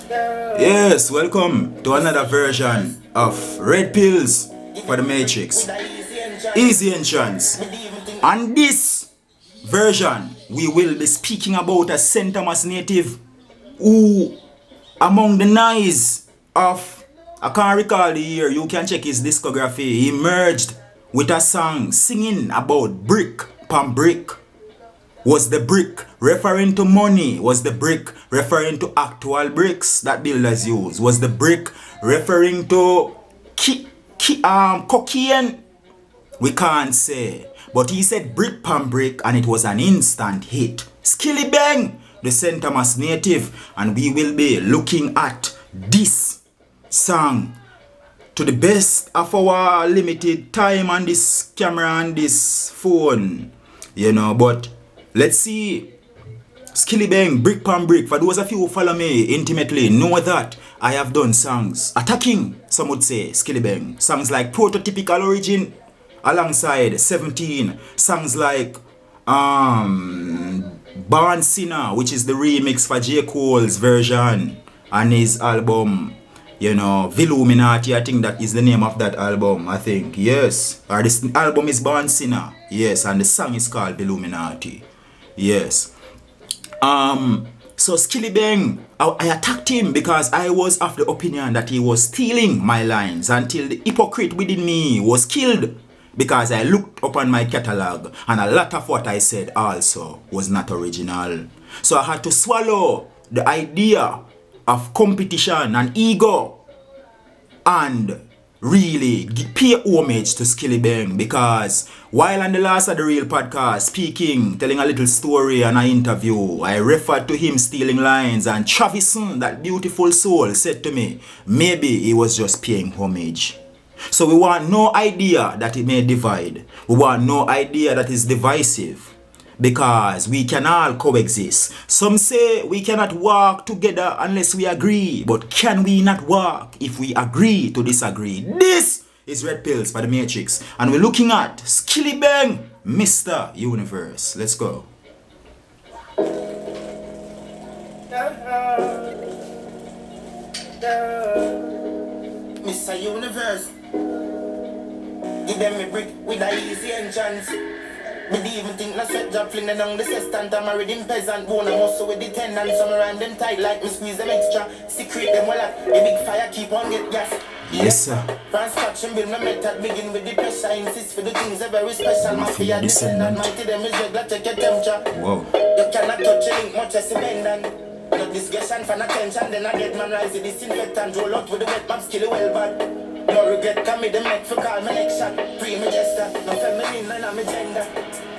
Yes, welcome to another version of Red Pills for the Matrix. Easy entrance. On this version, we will be speaking about a St. Thomas native who, among the noise of, I can't recall the year, you can check his discography, he emerged with a song singing about brick pan brick. Was the brick referring to money? Was the brick referring to actual bricks that builders use? Was the brick referring to cocaine? We can't say. But he said brick pan brick and it was an instant hit. Skillibeng, the St. Thomas native, and we will be looking at this song to the best of our limited time on this camera and this phone. But let's see. Skillibeng, brick pan brick. For those of you who follow me intimately, know that I have done songs attacking, some would say, Skillibeng. Songs like Prototypical Origin alongside 17. Songs like Born Sinner, which is the remix for J. Cole's version on his album, Villuminati. I think that is the name of that album, I think. Yes. Or this album is Born Sinner. Yes, and the song is called Villuminati. Yes. So Skillibeng, I attacked him because I was of the opinion that he was stealing my lines until the hypocrite within me was killed, because I looked upon my catalog and a lot of what I said also was not original. So I had to swallow the idea of competition and ego and really pay homage to Skillibeng, because while on the last of the Real podcast speaking, telling a little story and an interview, I referred to him stealing lines, and Travison, that beautiful soul, said to me, maybe he was just paying homage. So we want no idea that it may divide. We want no idea that is divisive, because we can all coexist. Some say we cannot walk together unless we agree, but can we not walk if we agree to disagree? This is Red Pills for the Matrix, and we're looking at Skillibeng, Mr. Universe. Let's go. Mr. Universe, give them a brick with a easy entrance. Me dey even think na sweat job fling down the sextant. I'm a reading peasant, bone a muscle with the tendon. Some around them tight like me squeeze them extra. Secret them well up, a big fire keep on get gas. Yes, sir. Construction build my method, begin with the pressure. Insist for the things that very special. Mafia descendant, mighty them is regular, check your temperature. Whoa. You cannot touch a link much as a bend. No discussion for attention, then I get man rise the disinfectant. Roll out with the wet map, skill well bad. No regret, come me the make for call my next shot. Pre-me gesture, no feminine, none of me gender.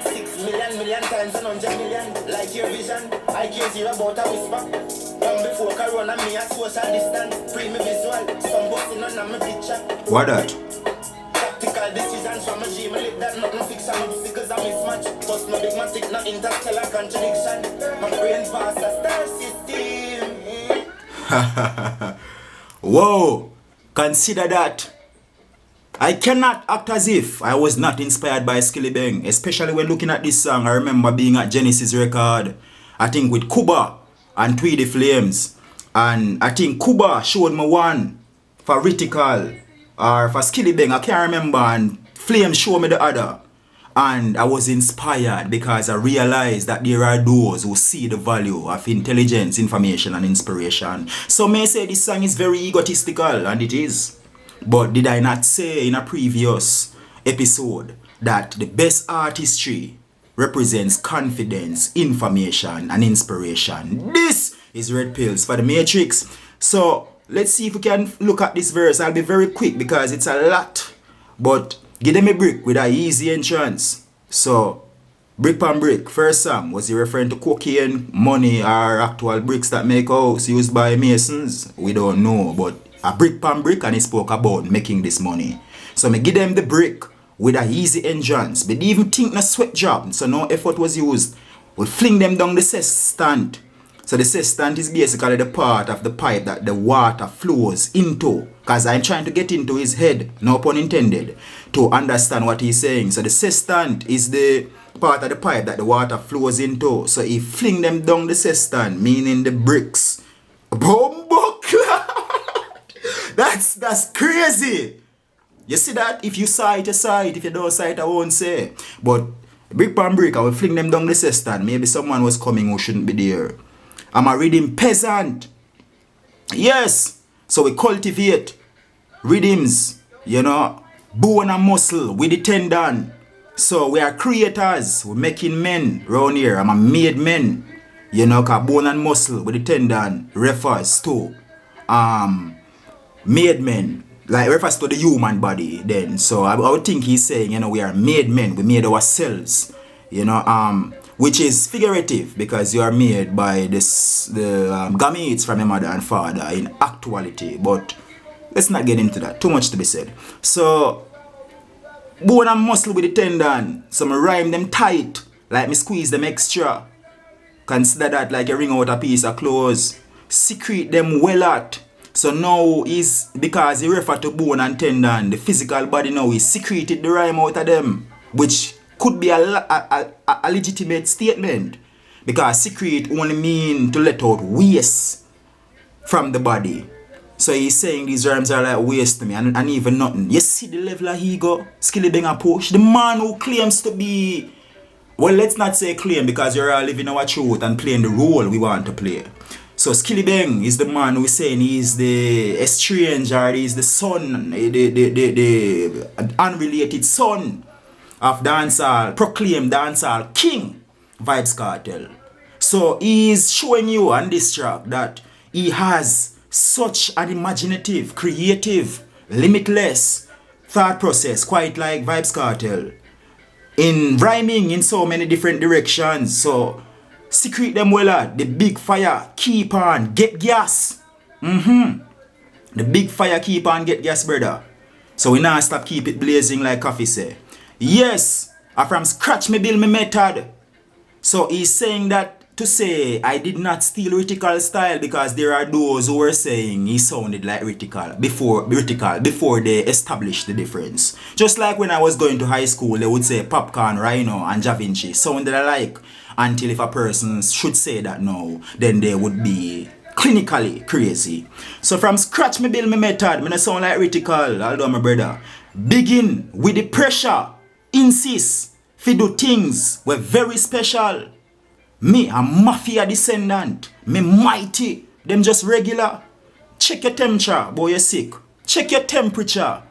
6 million times and 100 million. Like your vision, I care zero about a whisper. Come before corona, me a social distance. Pre-me visual, some busting on my picture. What that? Tactical decisions from a dream, I live that nothing fiction. Obstacles I mismatch. Bust no big matic, no interstellar contradiction. My brain past a star system. Whoa. Consider that. I cannot act as if I was not inspired by Skillibeng, especially when looking at this song. I remember being at Genesis record, I think with Kuba and Tweedy Flames, and I think Kuba showed me one for Ritical or for Skillibeng, I can't remember, and Flames showed me the other, and I was inspired because I realized that there are those who see the value of intelligence, information and inspiration. Some may say this song is very egotistical, and it is. But did I not say in a previous episode that the best artistry represents confidence, information and inspiration? This is Red Pills for the Matrix. So let's see if we can look at this verse. I'll be very quick because it's a lot. But give them a brick with a easy entrance. So brick pan brick, first song, was he referring to cocaine, money or actual bricks that make house used by masons? We don't know, but a brick pan brick, and he spoke about making this money. So me give them the brick with a easy entrance. But they even think no sweat job, so no effort was used. We fling them down the cestant. So the cestant is basically the part of the pipe that the water flows into. Because I'm trying to get into his head, no pun intended, to understand what he's saying. So the cestant is the part of the pipe that the water flows into. So he fling them down the cestant, meaning the bricks. Boom, book! That's crazy. You see that? If you saw it, you saw it. If you don't saw it, I won't say. But brick by brick, I will fling them down the cistern. Maybe someone was coming who shouldn't be there. I'm a rhythm peasant. Yes. So we cultivate rhythms, you know, bone and muscle with the tendon. So we are creators. We're making men around here. I'm a made men. You know, cause bone and muscle with the tendon refers to made men. Like refers to the human body then. So I would think he's saying, you know, we are made men. We made ourselves. You know, which is figurative because you are made by the gametes from your mother and father in actuality. But let's not get into that. Too much to be said. So bone and muscle with the tendon. So I rhyme them tight. Like me squeeze them extra. Consider that like you wring out a piece of clothes. Secrete them well out. So now is because he refer to bone and tendon, the physical body now is secreted the rhyme out of them, which could be a legitimate statement. Because secret only mean to let out waste from the body. So he's saying these rhymes are like waste to me and even nothing. You see the level of ego, Skillibeng approach. The man who claims to be, well, let's not say claim because you're all living our truth and playing the role we want to play. So Skillibeng is the man who is saying he's the estranged or he's the son, the unrelated son of dancehall, proclaimed dancehall king, Vybz Kartel. So he's showing you on this track that he has such an imaginative, creative, limitless thought process, quite like Vybz Kartel, in rhyming in so many different directions. So secret them well, the big fire keep on get gas. The big fire keep on get gas, brother. So we now stop keep it blazing like coffee say. Yes, I from scratch me build me method. So he's saying that to say I did not steal Ritical style because there are those who were saying he sounded like Ritical before they established the difference. Just like when I was going to high school, they would say Popcorn, Rhino and Ja Vinci sounded alike until if a person should say that now, then they would be clinically crazy. So from scratch me build me method, me no sound like Ritical, although my brother. Begin with the pressure, insist, fi do things were very special. Me a mafia descendant, me mighty, them just regular. Check your temperature, boy you're sick. Check your temperature.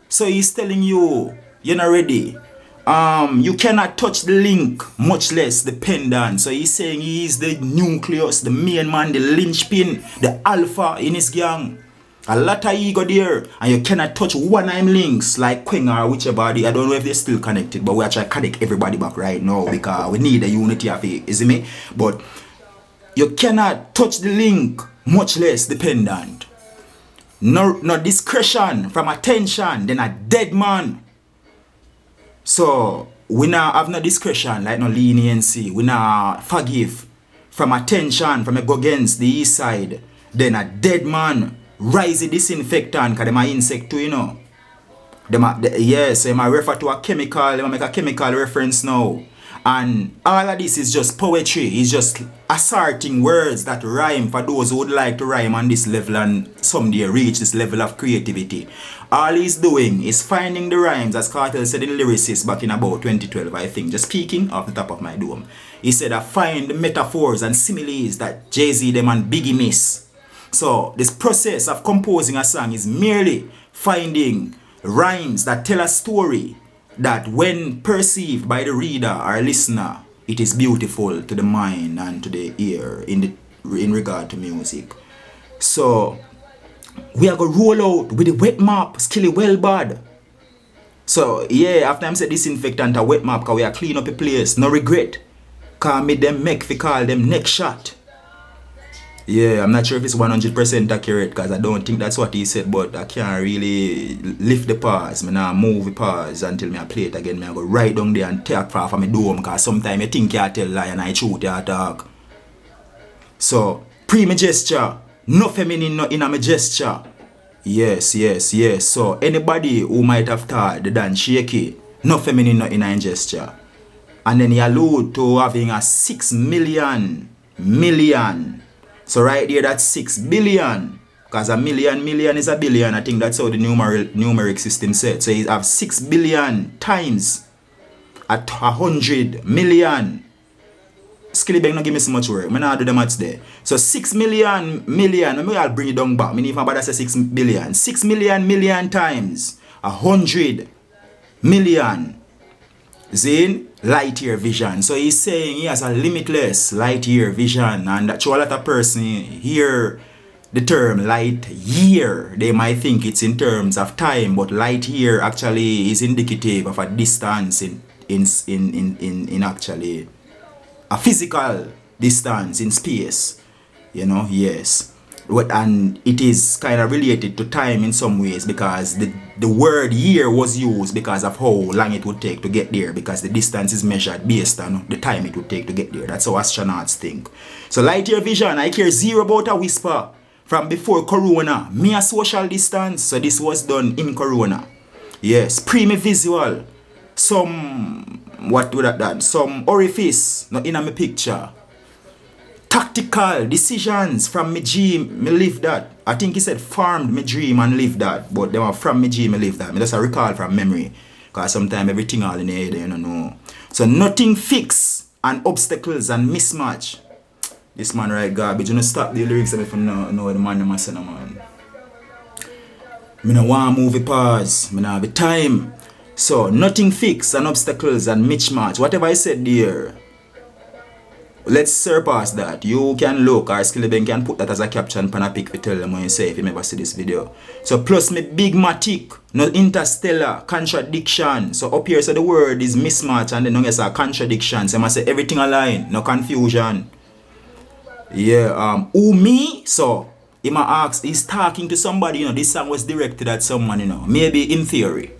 So he's telling you, you're not ready. You cannot touch the link, much less the pendant. So he's saying he is the nucleus, the main man, the linchpin, the alpha in his gang. A lot of ego there, and you cannot touch one of them links like Queen or whichever. I don't know if they're still connected, but we are trying to connect everybody back right now because we need a unity of it, is it me? But you cannot touch the link, much less the pendant. No discretion from attention, then a dead man. So we now have no discretion, like no leniency. We now forgive from attention, from a go against the east side, then a dead man. Rise the disinfectant because them are insect too, you know. Yes, they might refer to a chemical, they might make a chemical reference now. And all of this is just poetry. It's just asserting words that rhyme for those who would like to rhyme on this level and someday reach this level of creativity. All he's doing is finding the rhymes, as Kartel said in Lyricist back in about 2012, I think, just speaking off the top of my dome. He said, I find the metaphors and similes that Jay-Z them and Biggie miss. So this process of composing a song is merely finding rhymes that tell a story that when perceived by the reader or listener, it is beautiful to the mind and to the ear in regard to music. So we are going to roll out with the wet map, Skilly well bad. So yeah, after I'm say disinfectant a wet map, because we are clean up a place, no regret. Because me them make we call them neck shot. Yeah, I'm not sure if it's 100% accurate because I don't think that's what he said, but I can't really lift the pause. I now move the pause until I play it again. I go right down there and take far from my dome because sometimes you think you tell lie and I truth you talk. So, pre-my gesture, no feminine no in my gesture. Yes. So, anybody who might have thought the dance shaky, no feminine no in a gesture. And then he allude to having a 6 million. So right there, that's 6 billion. Because a million is a billion. I think that's how the numeric system said. So you have 6 billion times at 100 million. Skillibeng not give me so much work. I not do the maths there. So 6 million. Maybe I'll bring it down back. I mean, if I'm about to say 6 billion. 6 million times 100 million. Zin light year vision. So he's saying he has a limitless light year vision. And that's why a lot of person hear the term light year. They might think it's in terms of time, but light year actually is indicative of a distance in actually a physical distance in space, you know. Yes, and it is kind of related to time in some ways, because the word year was used because of how long it would take to get there, because the distance is measured based on the time it would take to get there. That's how astronauts think. So light year vision, I care zero about a whisper from before Corona. Me a social distance, so this was done in Corona. Yes, pre-me visual. Some, what would that done? Some orifice, not in my picture. Tactical decisions from me dream, me live that. I think he said farmed me dream and live that. But they were from me dream, me live that. Me just a recall from memory. Because sometimes everything all in the head, you know. So nothing fix and obstacles and mismatch. This man write garbage. You know, stop the lyrics if you know the man I'm saying, man. Me no want movie pause. Me no have the time. So nothing fix and obstacles and mismatch. Whatever I said there, let's surpass that. You can look, or Skillibeng can put that as a caption pan a pic to tell them when you say if you never see this video. So plus me big matic, no interstellar, contradiction. So up here so the word is mismatch and then no yes a contradiction. So I must say everything align, no confusion. Yeah, who me? So he might ask, he's talking to somebody, you know, this song was directed at someone, you know, maybe in theory.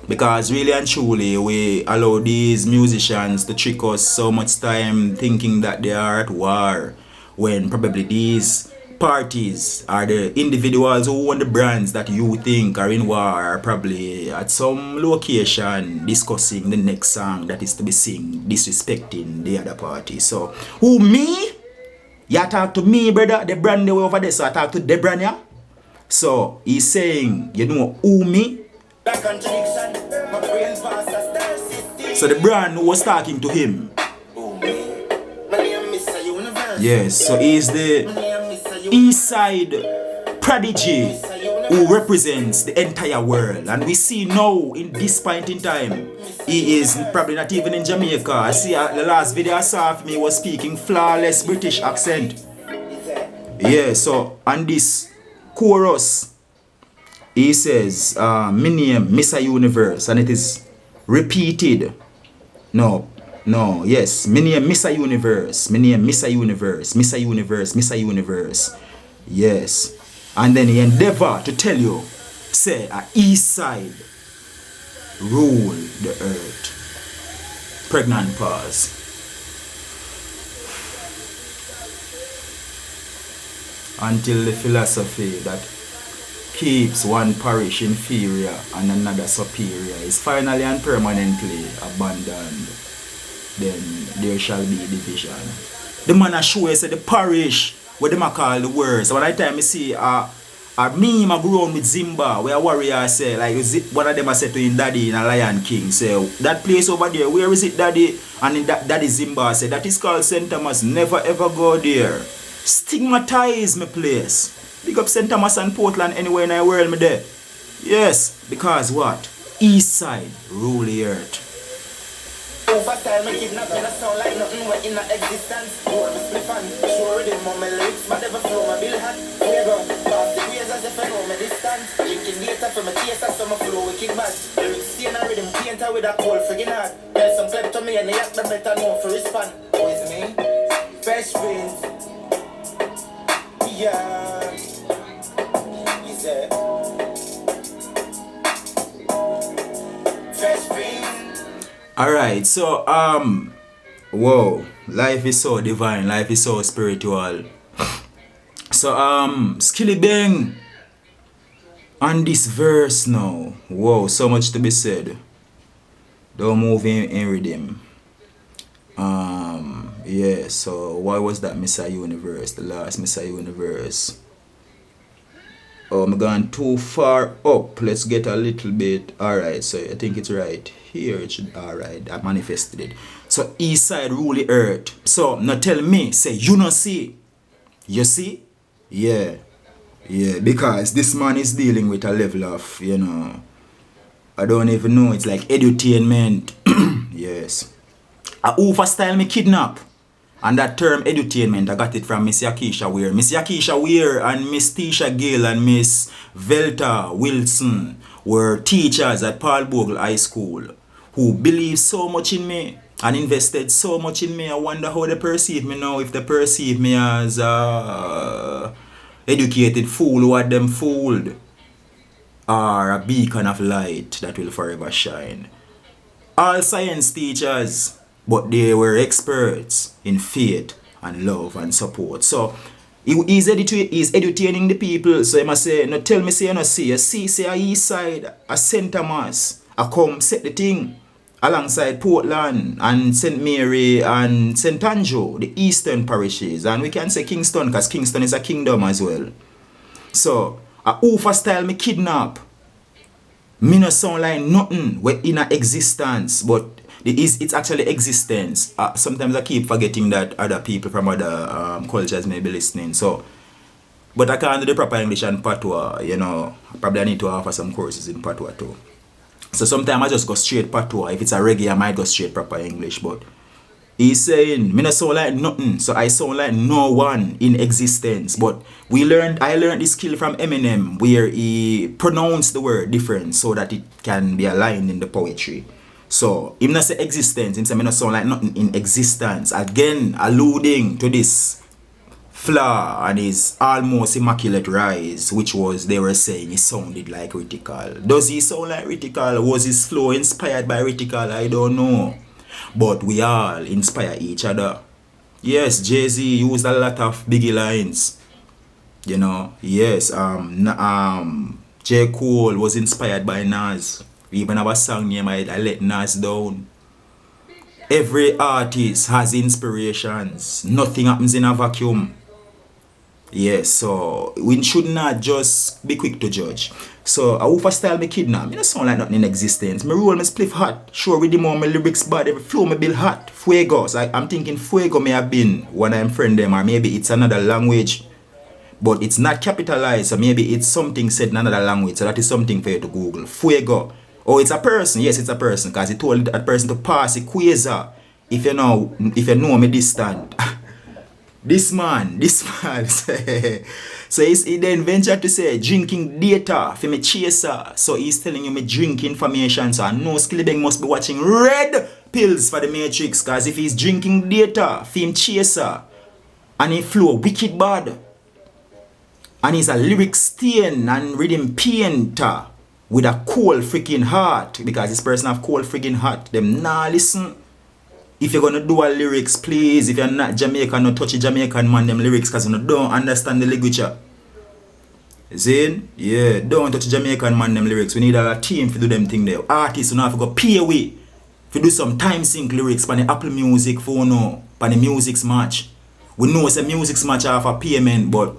Because really and truly, we allow these musicians to trick us so much time thinking that they are at war, when probably these parties are the individuals who own the brands that you think are in war, are probably at some location discussing the next song that is to be sing, disrespecting the other party. So, who me? You talk to me, brother, the brand they were over there, so I talk to the brand, yeah? So, he's saying, you know, who me? So the brand was talking to him. Yes, so he's the inside prodigy who represents the entire world. And we see now, in this point in time, he is probably not even in Jamaica. I see the last video I saw of me was speaking flawless British accent. Yeah, so on this chorus, he says, my name, Mr. Universe, and it is repeated. Yes, my name, Mr. Universe, my name, Mr. Universe, Mr. Universe, Mr. Universe. Yes, and then he endeavor to tell you, say, a east side rule the earth. Pregnant pause. Until the philosophy that keeps one parish inferior and another superior is finally and permanently abandoned, then there shall be division. The man assures the parish, what them call the words. So when I time I see a meme I grew on with Zimba, where a warrior say, like one of them I said to him daddy in a Lion King, say, that place over there, where is it daddy? And daddy Zimba said, that is called St. Thomas, never ever go there. Stigmatize my place. Big up St. Thomas and Portland, anywhere in the world me there. Yes, because what? East side rule the earth. Over time, I kidnap me, I sound like nothing went in existence. More of a split fan, sure rhythm on my lyrics, but never flow my bill hat. Here go, past the ways as if I know my distance. Linking data from a case, I saw my flow wicked bad. Lyrics stain and rhythm painter with a cold friggin' heart. There's some clip to me and they act the better know for respond. Who is me? Fresh Prince. Yeah. Is it? Fresh Prince. Alright, so whoa, life is so divine, life is so spiritual. So Skillibeng on this verse now. Whoa, so much to be said. Don't move in rhythm. Yeah, so why was that Mr. Universe? The last Mr. Universe. Oh, I'm going too far up. Let's get a little bit. Alright, so I think it's right here. It should. Alright, I manifested it. So east side rule the earth. So now tell me, say you not see. You see? Yeah. Yeah, because this man is dealing with a level of, I don't even know. It's like edutainment. Yes. A Ufa style me kidnap. And that term edutainment, I got it from Miss Yakisha Weir. Miss Yakisha Weir and Miss Tisha Gill and Miss Velta Wilson were teachers at Paul Bogle High School who believed so much in me and invested so much in me. I wonder how they perceive me now, if they perceive me as a educated fool who had them fooled, or a beacon of light that will forever shine. All science teachers, but they were experts in faith and love and support. So he's edutaining the people. So he must say, no, tell me, say, you know, see, you see, say, a east side, a St. Thomas, I come set the thing alongside Portland and St. Mary and St. Andrew, the eastern parishes. And we can say Kingston, because Kingston is a kingdom as well. So, a Ufa style me kidnap. Me no sound like nothing we in a existence, but it's actually existence. Sometimes I keep forgetting that other people from other cultures may be listening. So, but I can't do the proper English and patois, Probably I need to offer some courses in patois too. So sometimes I just go straight patois. If it's a reggae, I might go straight proper English. But he's saying, me no sound like nothing. So I sound like no one in existence. But I learned this skill from Eminem, where he pronounced the word different so that it can be aligned in the poetry. So, him not say existence, him say me no sound like nothing in existence. Again, alluding to this flaw and his almost immaculate rise, which was, they were saying, he sounded like Ritical. Does he sound like Ritical? Was his flow inspired by Ritical? I don't know. But we all inspire each other. Yes, Jay-Z used a lot of Biggie lines. Yes, J. Cole was inspired by Nas. Even our song name, I Let Nas Down. Every artist has inspirations. Nothing happens in a vacuum. Yes, so we should not just be quick to judge. So, I Ufa style me kidnap. Me don't sound like nothing in existence. Me roll me spliff hot. Sure, with the more my lyrics bad, every flow me build hot. Fuego. So I'm thinking Fuego may have been one I'm friend them, or maybe it's another language. But it's not capitalized, so maybe it's something said in another language. So that is something for you to Google. Fuego. Oh, it's a person. Yes, it's a person. Because he told that person to pass a quasar. If you know me distant. This man. So he then ventured to say, drinking data for me chaser. So he's telling you me drink information. So I know Skillibeng must be watching red pills for the Matrix. Because if he's drinking data for him chaser, and he flow wicked bad, and he's a lyric stain and rhythm painter with a cold freaking heart, because this person have cold freaking heart, them nah listen. If you're gonna do a lyrics, please, if you're not Jamaican, no touch a Jamaican man them lyrics, because you don't understand the literature. Zane? Yeah, don't touch Jamaican man them lyrics. We need a team to do them thing there. Artists don't have to go pay away to do some time sync lyrics for the Apple Music for the Music's match. We know it's a Music's match off a payment, but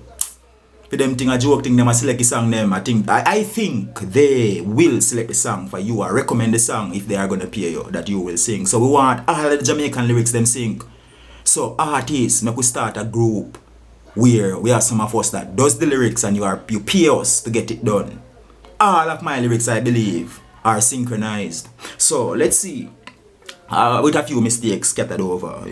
for them thing a joke thing, them a select the song them. I think they will select the song for you or recommend the song if they are gonna pay you that you will sing. So we want all the Jamaican lyrics them sing. So artists, make we start a group where we have some of us that does the lyrics and you pay us to get it done. All of my lyrics, I believe, are synchronized. So let's see. With a few mistakes scattered over,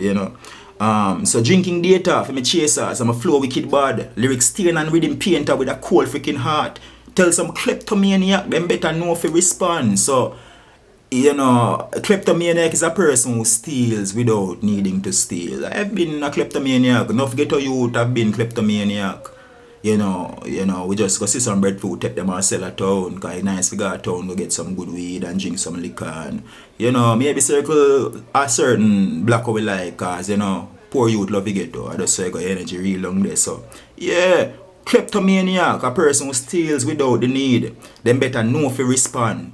So drinking data for me chasers, I'm a flow wicked bad. Lyrics stain and rhythm painter with a cold freaking heart. Tell some kleptomaniac, them better know if you respond. So, a kleptomaniac is a person who steals without needing to steal. I've been a kleptomaniac. Enough ghetto youth have been kleptomaniac. We just go see some breadfruit, take them and sell a town. Because it's nice to go to town to get some good weed and drink some liquor. And, maybe circle a certain black we like. Because, poor youth love to ghetto. I just say got energy real long there. So, yeah, kleptomaniac, a person who steals without the need. Them better know if you respond.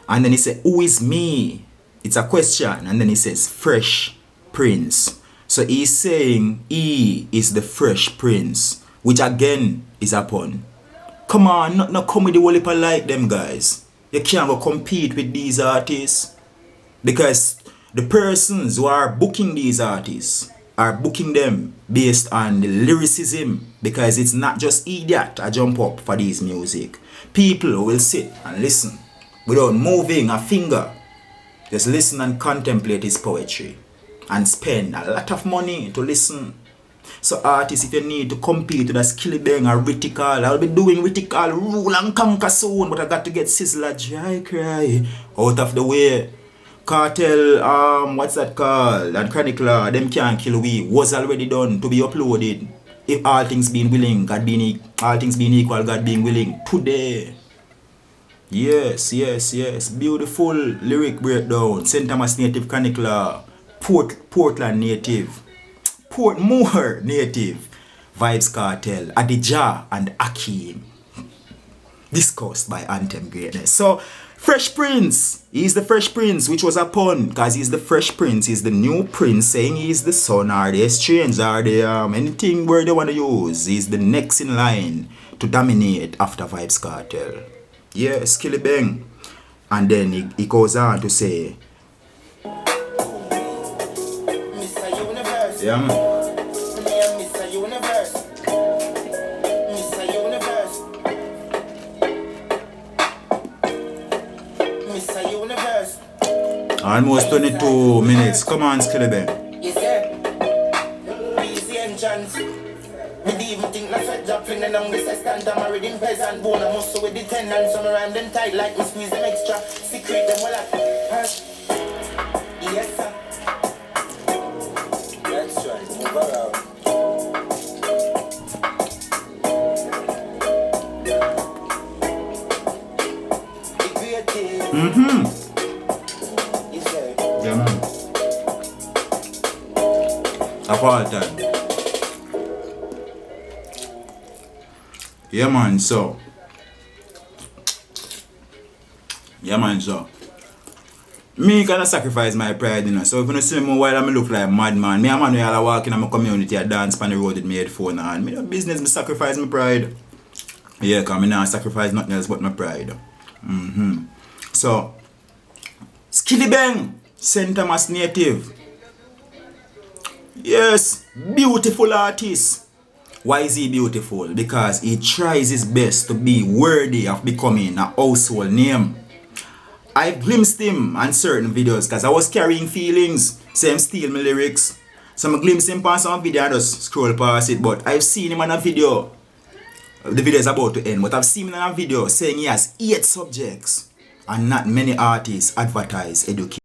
And then he said, who is me? It's a question. And then he says, Fresh Prince. So he's saying he is the Fresh Prince, which again is a pun. Come on, not come with the whole heap of like them guys. You can't go compete with these artists. Because the persons who are booking these artists are booking them based on the lyricism. Because it's not just idiot I jump up for these music. People will sit and listen without moving a finger. Just listen and contemplate his poetry. And spend a lot of money to listen. So artists, if you need to compete with a Skillibeng or Ritical, I'll be doing Ritical rule and conquer soon. But I got to get Sizzler Dry Cry out of the way. Cartel, what's that called? And Chronicler, them can't kill we. Was already done to be uploaded. If all things being willing, all things being equal, God being willing. Today. Yes. Beautiful lyric breakdown. St. Thomas native Chronicler. Portland native. Portmore native. Vibes Cartel. Adija and Akeem. Discussed by Anthem greatness. So, Fresh Prince. He's the Fresh Prince, which was a pun. Because he's the Fresh Prince. He's the new prince, saying he's the son or the exchange or the anything where they want to use. He's the next in line to dominate after Vibes Cartel. Yeah, Skillibeng. And then he goes on to say, Mr. Universe. yeah, man. Mr. Universe. Mr. Universe. Mr. Universe. Almost 22 minutes. Come on, Skillibeng. Yes, sir. Easy entrance. Me di even think like fed job flinging down this stand. I'm married in peasant bone. I muscle with the tendons. Some rhyme them tight like me squeeze them extra. Secret them well at yes, sir. That's right. Move around. Yes, sir. Yeah, man. Of all time. Yeah, man, so. Me gonna sacrifice my pride, you know. So if you see me while I look like a madman, me a man where I walk in my community, I dance on the road with my headphone on. Me no business, me sacrifice my pride. Yeah, cause me not sacrifice nothing else but my pride. So, Skillibeng, St. Thomas native. Yes, beautiful artist. Why is he beautiful? Because he tries his best to be worthy of becoming a household name. I've glimpsed him on certain videos because I was carrying feelings. Same steal my lyrics. So I glimpsed him on some video and just scroll past it. But I've seen him on a video. The video is about to end. But I've seen him on a video saying he has 8 subjects. And not many artists advertise education.